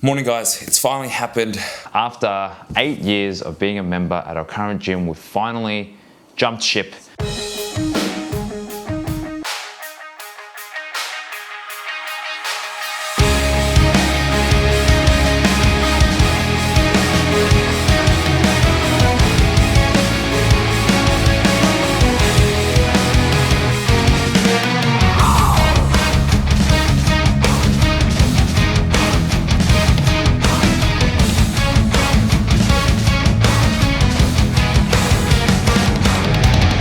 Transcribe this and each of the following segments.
Morning guys, it's finally happened. After 8 years of being a member at our current gym, we've finally jumped ship.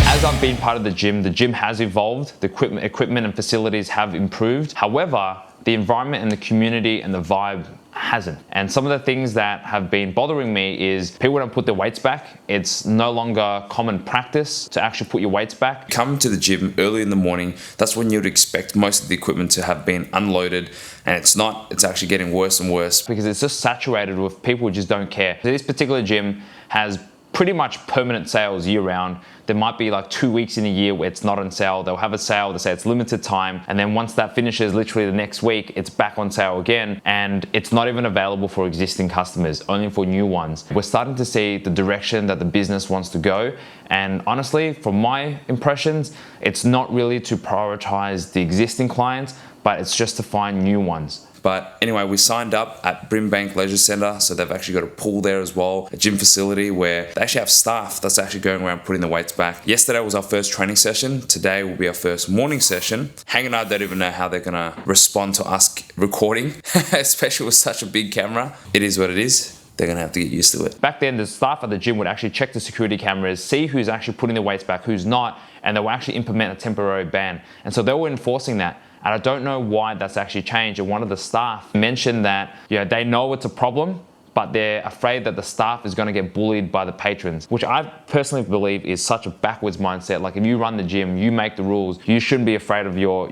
As I've been part of the gym has evolved, the equipment and facilities have improved. However, the environment and the community and the vibe hasn't. And some of the things that have been bothering me is people don't put their weights back. It's no longer common practice to actually put your weights back. Come to the gym early in the morning, that's when you'd expect most of the equipment to have been unloaded, and it's not. It's actually getting worse and worse because it's just saturated with people who just don't care. This particular gym has pretty much permanent sales year round. There might be like 2 weeks in a year where it's not on sale. They'll have a sale, they say it's limited time, and then once that finishes, literally the next week, it's back on sale again, and it's not even available for existing customers, only for new ones. We're starting to see the direction that the business wants to go, and honestly, from my impressions, it's not really to prioritize the existing clients, but it's just to find new ones. But anyway, we signed up at Brimbank Leisure Centre, so they've actually got a pool there as well, a gym facility where they actually have staff that's actually going around putting the weights back. Yesterday was our first training session. Today will be our first morning session. Hang and I don't even know how they're gonna respond to us recording, especially with such a big camera. It is what it is. They're gonna have to get used to it. Back then, the staff at the gym would actually check the security cameras, see who's actually putting the weights back, who's not, and they will actually implement a temporary ban. And so they were enforcing that. And I don't know why that's actually changed. And one of the staff mentioned that they know it's a problem, but they're afraid that the staff is going to get bullied by the patrons, which I personally believe is such a backwards mindset. Like, if you run the gym, you make the rules, you shouldn't be afraid of your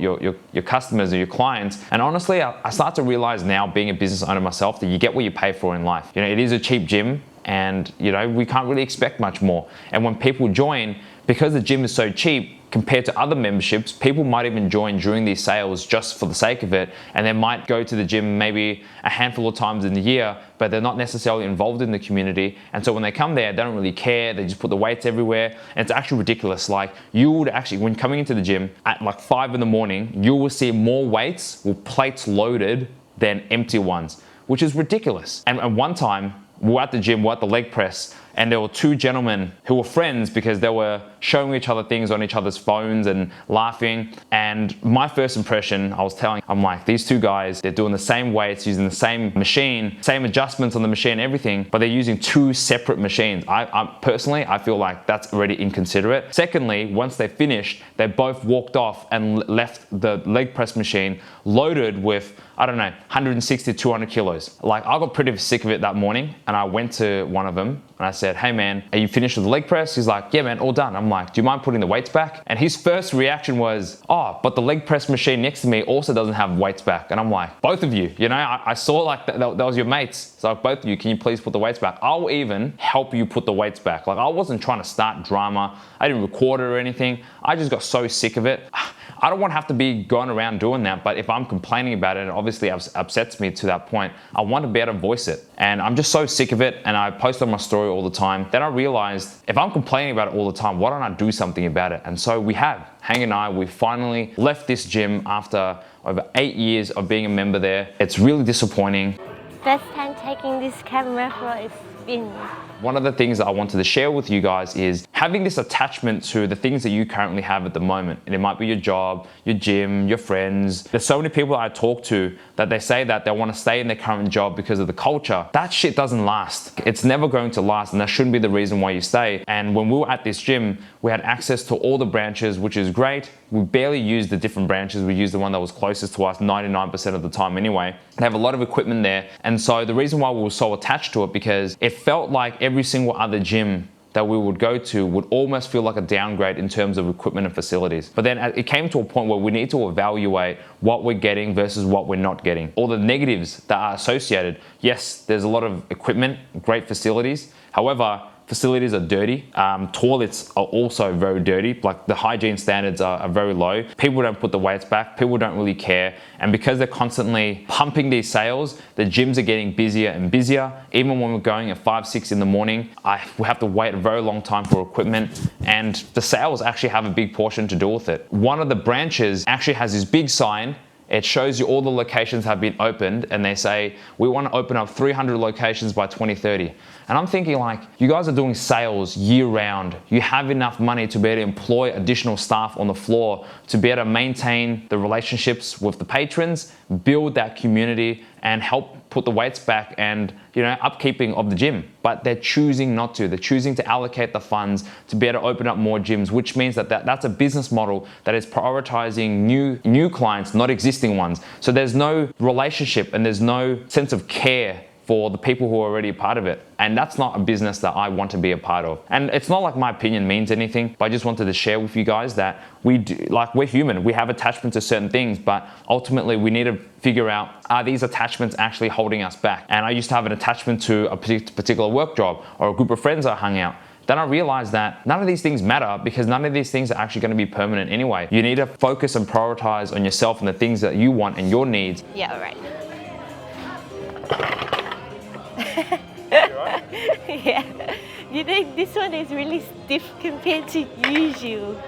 customers or your clients. And honestly, I start to realize now, being a business owner myself, that you get what you pay for in life. It is a cheap gym, and we can't really expect much more. And when people join, because the gym is so cheap compared to other memberships, people might even join during these sales just for the sake of it, and they might go to the gym maybe a handful of times in the year, but they're not necessarily involved in the community. And so when they come there, they don't really care. They just put the weights everywhere, and it's actually ridiculous. Like, you would actually, when coming into the gym at like 5 in the morning, you will see more weights with plates loaded than empty ones, which is ridiculous. And one time, we were at the gym, we're at the leg press, and there were two gentlemen who were friends because they were showing each other things on each other's phones and laughing. And my first impression, I'm like, these two guys, they're doing the same weights, using the same machine, same adjustments on the machine, everything, but they're using two separate machines. I personally feel like that's already inconsiderate. Secondly, once they finished, they both walked off and left the leg press machine loaded with, 160, 200 kilos. Like, I got pretty sick of it that morning, and I went to one of them and I said, "Hey man, are you finished with the leg press?" He's like, "Yeah man, all done." I'm like, "Do you mind putting the weights back?" And his first reaction was, "Oh, but the leg press machine next to me also doesn't have weights back." And I'm like, "Both of you, I saw like that was your mates. So both of you, can you please put the weights back? I'll even help you put the weights back." Like, I wasn't trying to start drama. I didn't record it or anything. I just got so sick of it. I don't want to have to be going around doing that, but if I'm complaining about it, and obviously it upsets me to that point, I want to be able to voice it. And I'm just so sick of it, and I post on my story all the time. Then I realized, if I'm complaining about it all the time, why don't I do something about it? And so we have. Hang and I, we finally left this gym after over 8 years of being a member there. It's really disappointing. First time taking this camera for a spin. One of the things that I wanted to share with you guys is having this attachment to the things that you currently have at the moment. And it might be your job, your gym, your friends. There's so many people I talk to that they say that they want to stay in their current job because of the culture. That shit doesn't last. It's never going to last, and that shouldn't be the reason why you stay. And when we were at this gym, we had access to all the branches, which is great. We barely used the different branches. We used the one that was closest to us 99% of the time anyway. They have a lot of equipment there. And so the reason why we were so attached to it, because it felt like every single other gym that we would go to would almost feel like a downgrade in terms of equipment and facilities. But then it came to a point where we need to evaluate what we're getting versus what we're not getting. All the negatives that are associated. Yes, there's a lot of equipment, great facilities. However, facilities are dirty. Toilets are also very dirty. Like the hygiene standards are very low. People don't put the weights back. People don't really care. And because they're constantly pumping these sales, the gyms are getting busier and busier. Even when we're going at 5, 6 in the morning, we have to wait a very long time for equipment, and the sales actually have a big portion to do with it. One of the branches actually has this big sign. It shows you all the locations have been opened, and they say, we want to open up 300 locations by 2030. And I'm thinking, like, you guys are doing sales year round. You have enough money to be able to employ additional staff on the floor, to be able to maintain the relationships with the patrons, build that community, and help put the weights back and, upkeeping of the gym. But they're choosing not to. They're choosing to allocate the funds to be able to open up more gyms, which means that's a business model that is prioritizing new clients, not existing ones. So there's no relationship and there's no sense of care for the people who are already a part of it. And that's not a business that I want to be a part of. And it's not like my opinion means anything, but I just wanted to share with you guys that we're human. We have attachment to certain things, but ultimately we need to figure out, are these attachments actually holding us back? And I used to have an attachment to a particular work job or a group of friends I hung out. Then I realized that none of these things matter, because none of these things are actually going to be permanent anyway. You need to focus and prioritize on yourself and the things that you want and your needs. Yeah, right. Yeah, you think this one is really stiff compared to usual.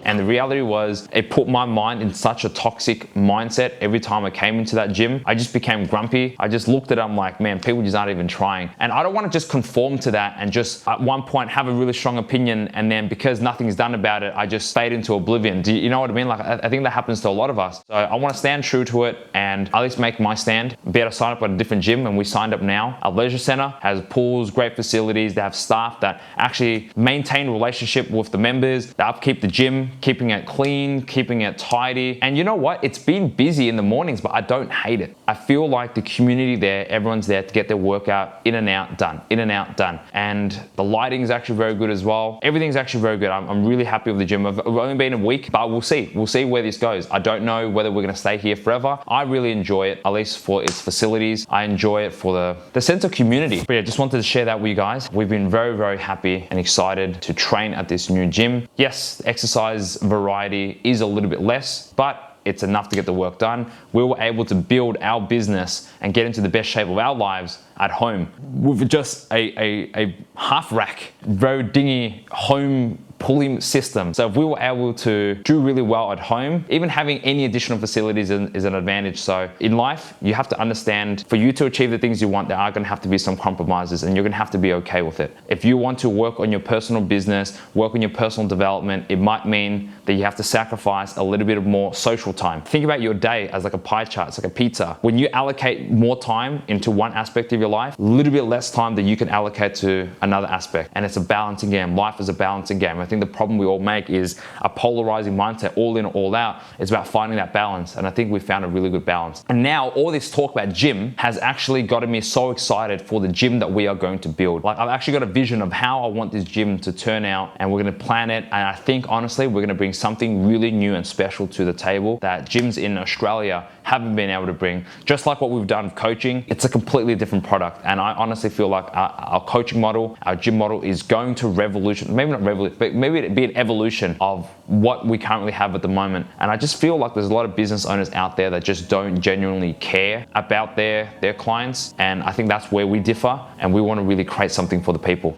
And the reality was, it put my mind in such a toxic mindset every time I came into that gym. I just became grumpy. I just looked at it, I'm like, man, people just aren't even trying. And I don't want to just conform to that and just at one point have a really strong opinion, and then because nothing's done about it, I just fade into oblivion. Do you know what I mean? Like, I think that happens to a lot of us. So I want to stand true to it and at least make my stand. Be able to sign up at a different gym, and we signed up now. Our leisure center has pools, great facilities. They have staff that actually maintain relationship with the members. They upkeep the gym, keeping it clean, keeping it tidy. And you know what? It's been busy in the mornings, but I don't hate it. I feel like the community there, everyone's there to get their workout in and out done, in and out done. And the lighting is actually very good as well. Everything's actually very good. I'm really happy with the gym. I've only been a week, but we'll see. We'll see where this goes. I don't know whether we're gonna stay here forever. I really enjoy it, at least for its facilities. I enjoy it for the sense of community. But yeah, just wanted to share that with you guys. We've been very, very happy and excited to train at this new gym. Yes, exercise variety is a little bit less, but it's enough to get the work done. We were able to build our business and get into the best shape of our lives at home with just a half rack, very dingy home pulling system. So if we were able to do really well at home, even having any additional facilities is an advantage. So in life, you have to understand, for you to achieve the things you want, there are going to have to be some compromises, and you're going to have to be okay with it. If you want to work on your personal business, work on your personal development, it might mean that you have to sacrifice a little bit of more social time. Think about your day as like a pie chart. It's like a pizza. When you allocate more time into one aspect of your life, a little bit less time that you can allocate to another aspect. And it's a balancing game. Life is a balancing game. I think the problem we all make is a polarizing mindset, all in, all out. It's about finding that balance. And I think we found a really good balance. And now all this talk about gym has actually gotten me so excited for the gym that we are going to build. Like, I've actually got a vision of how I want this gym to turn out, and we're going to plan it. And I think honestly, we're going to bring something really new and special to the table that gyms in Australia haven't been able to bring. Just like what we've done with coaching, it's a completely different product. And I honestly feel like our coaching model, our gym model is going to revolution, maybe not revolution, but maybe it'd be an evolution of what we currently have at the moment. And I just feel like there's a lot of business owners out there that just don't genuinely care about their clients. And I think that's where we differ, and we want to really create something for the people.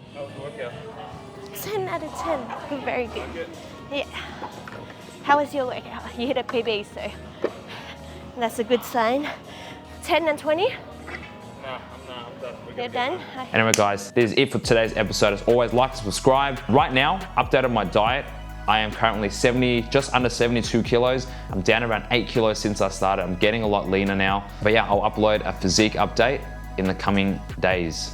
10 out of 10. Very good. Yeah. How was your workout? You hit a PB, so that's a good sign. 10 and 20? No, I'm done. You're done? Anyway guys, this is it for today's episode. As always, like and subscribe. Right now, updated my diet. I am currently just under 72 kilos. I'm down around 8 kilos since I started. I'm getting a lot leaner now. But yeah, I'll upload a physique update in the coming days.